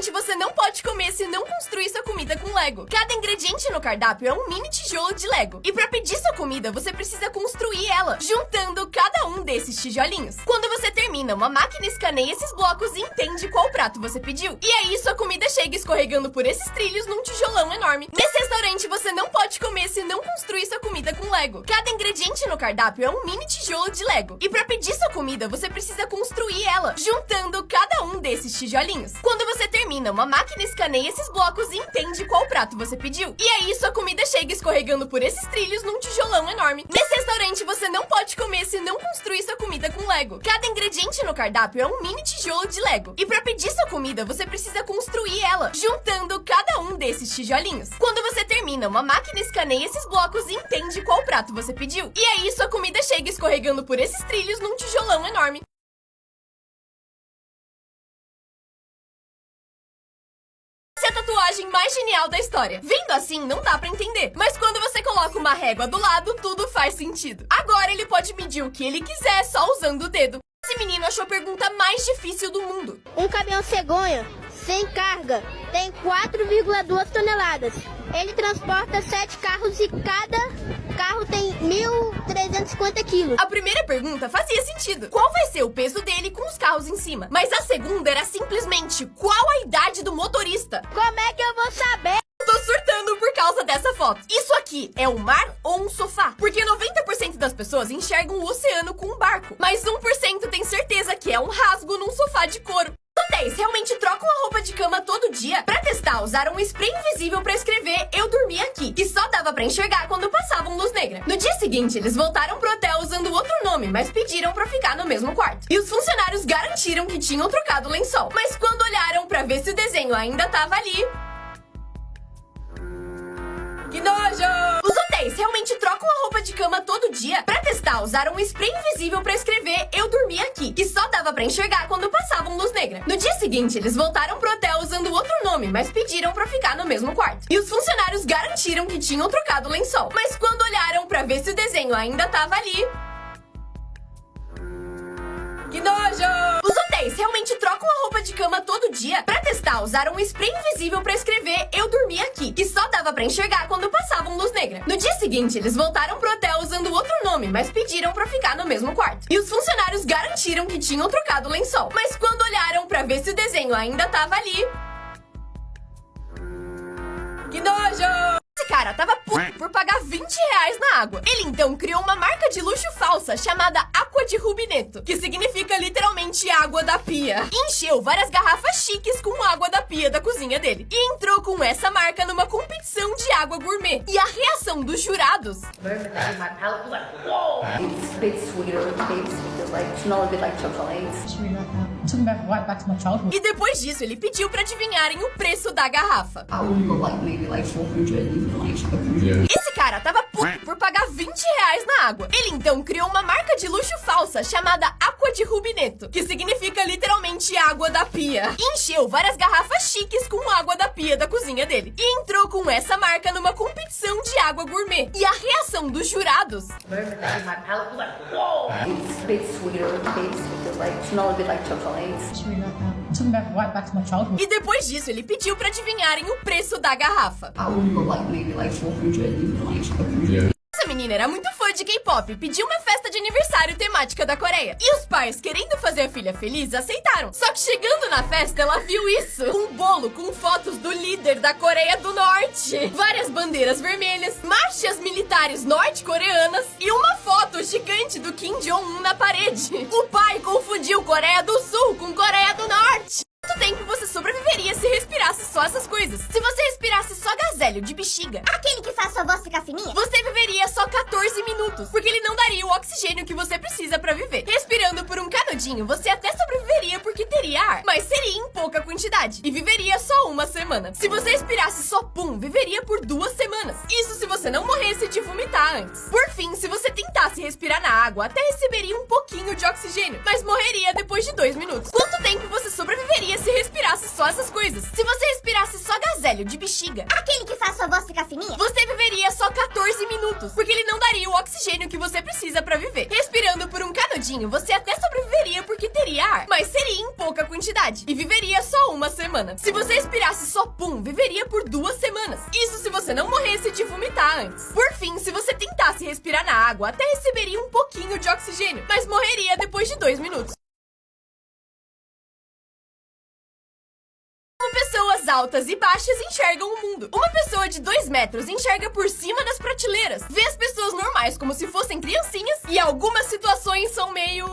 restaurante você não pode comer se não construir sua comida com Lego. Cada ingrediente no cardápio é um mini tijolo de Lego. E pra pedir sua comida, você precisa construir ela, juntando cada um desses tijolinhos. Quando você termina, uma máquina escaneia esses blocos e entende qual prato você pediu. E aí, sua comida chega escorregando por esses trilhos num tijolão enorme. Nesse restaurante, você não pode comer se não construir sua comida com Lego. Cada ingrediente no cardápio é um mini tijolo de Lego. E pra pedir sua comida, você precisa construir ela, juntando cada um desses tijolinhos. Quando você termina, uma máquina escaneia esses blocos e entende qual prato você pediu. E aí, sua comida chega escorregando por esses trilhos num tijolão enorme. Nesse restaurante, você não pode comer se não construir sua comida com Lego. Cada ingrediente no cardápio é um mini tijolo de Lego. E pra pedir sua comida, você precisa construir ela, juntando cada um desses tijolinhos. Quando você termina, uma máquina escaneia esses blocos e entende qual prato você pediu. E aí, sua comida chega escorregando por esses trilhos num tijolão enorme. Essa é a tatuagem mais genial da história. Vendo assim, não dá pra entender. Mas quando você coloca uma régua do lado, tudo faz sentido. Agora ele pode medir o que ele quiser só usando o dedo. Esse menino achou a pergunta mais difícil do mundo. Um caminhão cegonha, sem carga, tem 4,2 toneladas. Ele transporta 7 carros e cada carro tem 1.350 quilos. A primeira pergunta fazia sentido. Qual vai ser o peso dele com os carros em cima? Mas a segunda era simplesmente, qual a idade do motorista? Como é que eu vou saber? Tô surtando por causa dessa foto. Isso aqui é um mar ou um sofá? Porque 90% das pessoas enxergam o oceano com um barco, mas 1% tem certeza que é um rasgo num sofá de couro. 10 realmente trocam a roupa de cama todo dia. Pra testar, usaram um spray invisível pra escrever "Eu dormi aqui", que só dava pra enxergar quando passavam luz negra. No dia seguinte, eles voltaram pro hotel usando outro nome, mas pediram pra ficar no mesmo quarto. E os funcionários garantiram que tinham trocado o lençol. Mas quando olharam pra ver se o desenho ainda tava ali... Que nojo! Os hotéis realmente trocam a roupa de cama todo dia. Pra testar, usaram um spray invisível pra escrever "Eu dormi aqui", que só dava pra enxergar quando passavam luz negra. No dia seguinte, eles voltaram pro hotel usando outro nome, mas pediram pra ficar no mesmo quarto. E os funcionários garantiram que tinham trocado o lençol. Mas quando olharam pra ver se o desenho ainda tava ali... Que nojo! Os hotéis realmente trocam a roupa de cama todo dia. Pra testar, usaram um spray invisível pra escrever "Eu dormi aqui", que só dava pra enxergar quando passavam luz negra. No dia seguinte, eles voltaram pro hotel usando outro nome, mas pediram pra ficar no mesmo quarto. E os funcionários garantiram que tinham trocado o lençol. Mas quando olharam pra ver se o desenho ainda tava ali... Que nojo! Esse cara tava puto por pagar 20 reais na água. Ele então criou uma marca de luxo falsa chamada Aqua de Rubineto, que significa literalmente água da pia. E encheu várias garrafas chiques com água da pia da cozinha dele. E entrou com essa marca numa competição de água gourmet. E a reação dos jurados... E depois disso, ele pediu pra adivinharem o preço da garrafa. Esse cara tava puto por pagar 20 reais na água. Ele então criou uma marca de luxo falsa chamada Aqua de Rubineto, que significa literalmente água da pia. E encheu várias garrafas chiques com água da pia da cozinha dele. E entrou com essa marca numa competição de água gourmet. E a reação dos jurados... E depois disso, ele pediu pra adivinharem o preço da garrafa. Essa menina era muito fã de K-pop, pediu uma festa de aniversário temática da Coreia. E os pais, querendo fazer a filha feliz, aceitaram. Só que chegando na festa, ela viu isso. Um bolo com fotos do líder da Coreia do Norte. Várias bandeiras vermelhas, marchas militares norte-coreanas e uma foto gigante do Kim Jong-un na parede. O pai confundiu Coreia do Sul com Coreia do Norte. Quanto tempo você sobreviveria se respirasse só essas coisas? Se você respirasse só gazélio de bexiga, aquele que faz sua voz ficar fininha, você viveria só 14 minutos, porque ele não daria o oxigênio que você precisa pra viver. Respirando por um canudinho, você até sobreviveria porque teria ar, mas seria em pouca quantidade, e viveria só uma semana. Se você respirasse só pum, viveria por 2 semanas. Isso se você não morresse de vomitar antes. Por fim, se você tentasse respirar na água, até receberia um pouquinho de oxigênio, mas morreria depois de 2 minutos. Quanto tempo você sobreviveria se respirasse só essas coisas? Se você respirasse só gazélio de bexiga, aquele que faz sua voz ficar fininha, você viveria só 14 minutos, porque ele não daria o oxigênio que você precisa pra viver. Respirando por um canudinho, geladinho, você até sobreviveria porque teria ar, mas seria em pouca quantidade e viveria só uma semana. Se você respirasse só pum, viveria por 2 semanas. Isso se você não morresse de vomitar antes. Por fim, se você tentasse respirar na água, até receberia um pouquinho de oxigênio, mas morreria depois de 2 minutos. Pessoas altas e baixas enxergam o mundo. Uma pessoa de 2 metros enxerga por cima das prateleiras, vê as pessoas normais como se fossem criancinhas e algumas situações são meio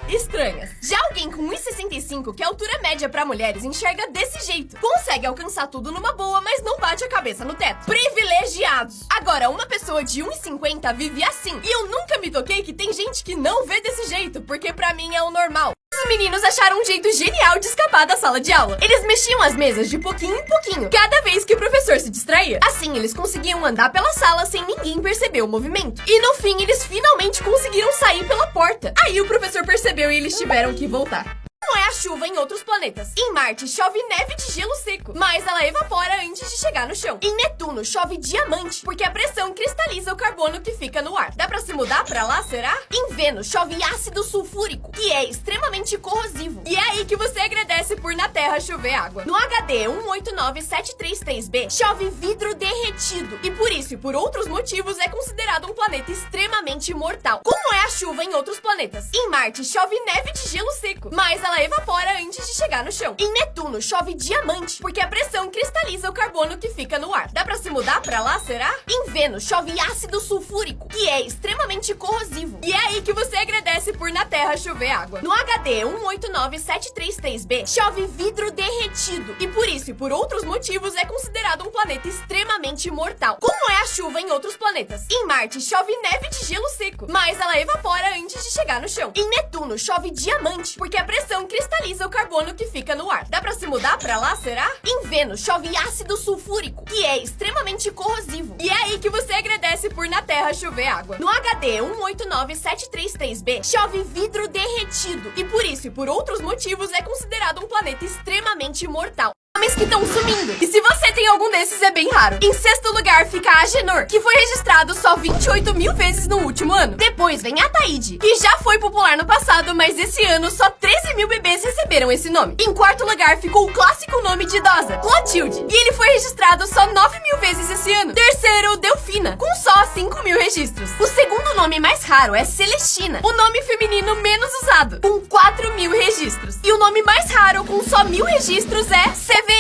estranhas. Já alguém com 1,65, que é a altura média para mulheres, enxerga desse jeito. Consegue alcançar tudo numa boa, mas não bate a cabeça no teto. Privilegiados! Agora, uma pessoa de 1,50 vive assim. E eu nunca me toquei que tem gente que não vê desse jeito, porque pra mim é o normal. Os meninos acharam um jeito genial de escapar da sala de aula. Eles mexiam as mesas de pouquinho em pouquinho, cada vez que o professor se distraía. Assim, eles conseguiam andar pela sala sem ninguém perceber o movimento. E no fim, eles finalmente conseguiram sair pela porta. Aí o professor percebeu e eles tiveram que voltar. Como é a chuva em outros planetas? Em Marte chove neve de gelo seco, mas ela evapora antes de chegar no chão. Em Netuno chove diamante, porque a pressão cristaliza o carbono que fica no ar. Dá pra se mudar pra lá, será? Em Vênus chove ácido sulfúrico, que é extremamente corrosivo. E é aí que você agradece por na Terra chover água. No HD 189733b chove vidro derretido, e por isso e por outros motivos é considerado um planeta extremamente mortal. Como é a chuva em outros planetas? Em Marte chove neve de gelo seco, mas ela evapora antes de chegar no chão. Em Netuno chove diamante, porque a pressão cristaliza o carbono que fica no ar. Dá pra se mudar pra lá, será? Em Vênus chove ácido sulfúrico, que é extremamente corrosivo. E é aí que você agradece por na Terra chover água. No HD 189733b chove vidro derretido, e por isso e por outros motivos é considerado um planeta extremamente mortal. Como é a chuva em outros planetas? Em Marte chove neve de gelo seco, mas ela evapora antes de chegar no chão. Em Netuno chove diamante, porque a pressão cristaliza o carbono que fica no ar. Dá pra se mudar pra lá, será? Em Vênus chove ácido sulfúrico, que é extremamente corrosivo. E é aí que você agradece por na Terra chover água. No HD 189733b chove vidro derretido, e por isso e por outros motivos é considerado um planeta extremamente mortal. Nomes que estão sumindo. E se você tem algum desses, é bem raro. Em 6º lugar fica Agenor, que foi registrado só 28 mil vezes no último ano. Depois vem Ataíde, que já foi popular no passado, mas esse ano só 13 mil bebês receberam esse nome. Em 4º lugar ficou o clássico nome de idosa, Clotilde, e ele foi registrado só 9 mil vezes esse ano. Terceiro, Delfina, com só 5 mil registros. O segundo nome mais raro é Celestina, o nome feminino menos usado, com 4 mil registros. E o nome mais raro, com só 1000 registros, é Severino.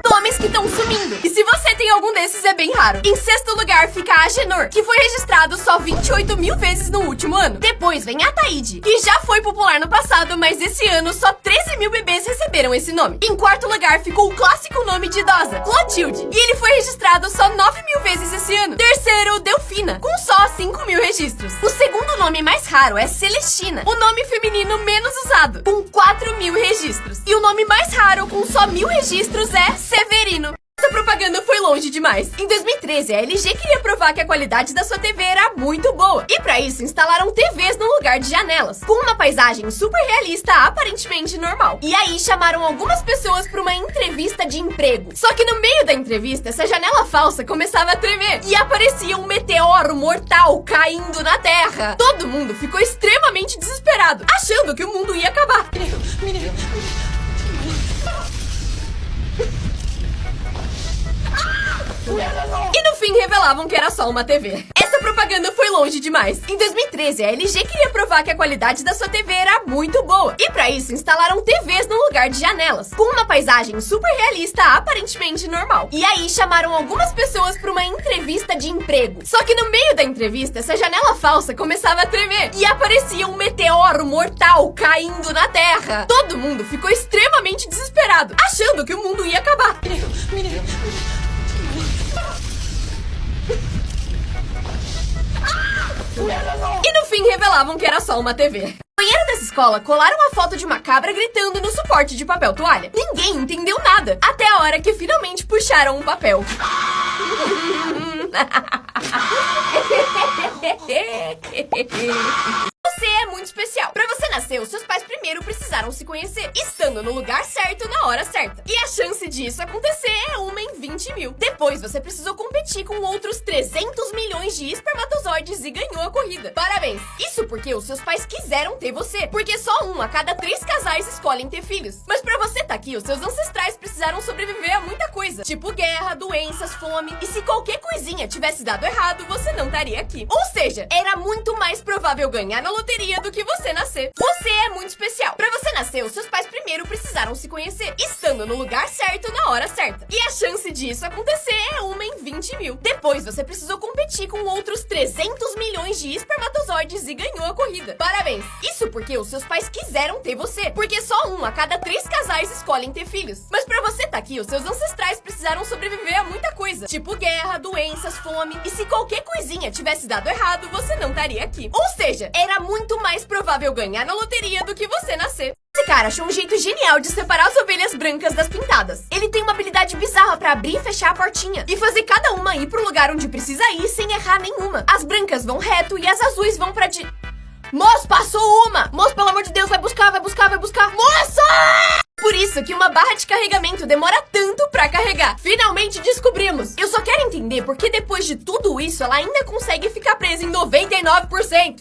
Nomes que estão sumindo. E se você tem algum desses, é bem raro. Em 6º lugar fica Agenor, que foi registrado só 28 mil vezes no último ano. Depois vem Ataíde, que já foi popular no passado, mas esse ano só 13 mil bebês receberam esse nome. Em 4º lugar ficou o clássico nome de idosa, Clotilde, e ele foi registrado só 9 mil vezes esse ano. Terceiro, Delfina, com só 5 mil registros. O segundo nome mais raro é Celestina, o nome feminino menos usado, com 4 mil registros. E o nome mais raro, com só 1000 registros, é Severino. Essa propaganda foi longe demais. Em 2013, a LG queria provar que a qualidade da sua TV era muito boa. E pra isso, instalaram TVs no lugar de janelas, com uma paisagem super realista, aparentemente normal. E aí, chamaram algumas pessoas pra uma entrevista de emprego. Só que no meio da entrevista, essa janela falsa começava a tremer. E aparecia um meteoro mortal caindo na Terra. Todo mundo ficou extremamente desesperado, achando que o mundo ia acabar. E no fim revelavam que era só uma TV. Essa propaganda foi longe demais. Em 2013, a LG queria provar que a qualidade da sua TV era muito boa. E pra isso, instalaram TVs no lugar de janelas, com uma paisagem super realista, aparentemente normal. E aí, chamaram algumas pessoas pra uma entrevista de emprego. Só que no meio da entrevista, essa janela falsa começava a tremer. E aparecia um meteoro mortal caindo na Terra. Todo mundo ficou extremamente desesperado, achando que o mundo ia acabar. E no fim revelavam que era só uma TV. No banheiro dessa escola, colaram a foto de uma cabra gritando no suporte de papel toalha. Ninguém entendeu nada, até a hora que finalmente puxaram um papel. Você é muito especial. Pra você nascer, os seus pais primeiro precisaram se conhecer, estando no lugar certo na hora certa. E a chance disso acontecer é 1 em 20 mil. Depois, você precisou competir com outros 300 milhões de espermatozoides e ganhou a corrida. Parabéns! Isso porque os seus pais quiseram ter você, porque só 1 a cada 3 casais escolhem ter filhos. Mas pra você tá aqui, os seus ancestrais precisaram sobreviver a muita coisa, tipo guerra, doenças, fome. E se qualquer coisinha tivesse dado errado, você não estaria aqui. Ou seja, era muito mais provável ganhar na loteria do que você nascer. Você é muito especial. Pra você nascer, os seus pais primeiro precisaram se conhecer, estando no lugar certo na hora certa. E a chance disso acontecer é 1 em 20 mil. Depois, você precisou competir com outros 300 milhões de espermatozoides e ganhou a corrida. Parabéns! Isso porque os seus pais quiseram ter você, porque só 1 a cada 3 casais escolhem ter filhos. Mas pra você tá aqui, os seus ancestrais precisaram sobreviver a muita coisa, tipo guerra, doenças, fome. E se qualquer coisinha tivesse dado errado, você não estaria aqui. Ou seja, era muito mais provável ganhar na loteria do que você nascer. Esse cara achou um jeito genial de separar as ovelhas brancas das pintadas. Ele tem uma habilidade bizarra pra abrir e fechar a portinha e fazer cada uma ir pro lugar onde precisa ir sem errar nenhuma. As brancas vão reto e as azuis vão pra di... Moço, passou uma! Moço, pelo amor de Deus, vai buscar, vai buscar, vai buscar! Moça! Por isso que uma barra de carregamento demora tanto pra carregar. Finalmente descobrimos! Eu só quero entender por que depois de tudo isso ela ainda consegue ficar presa em 99%.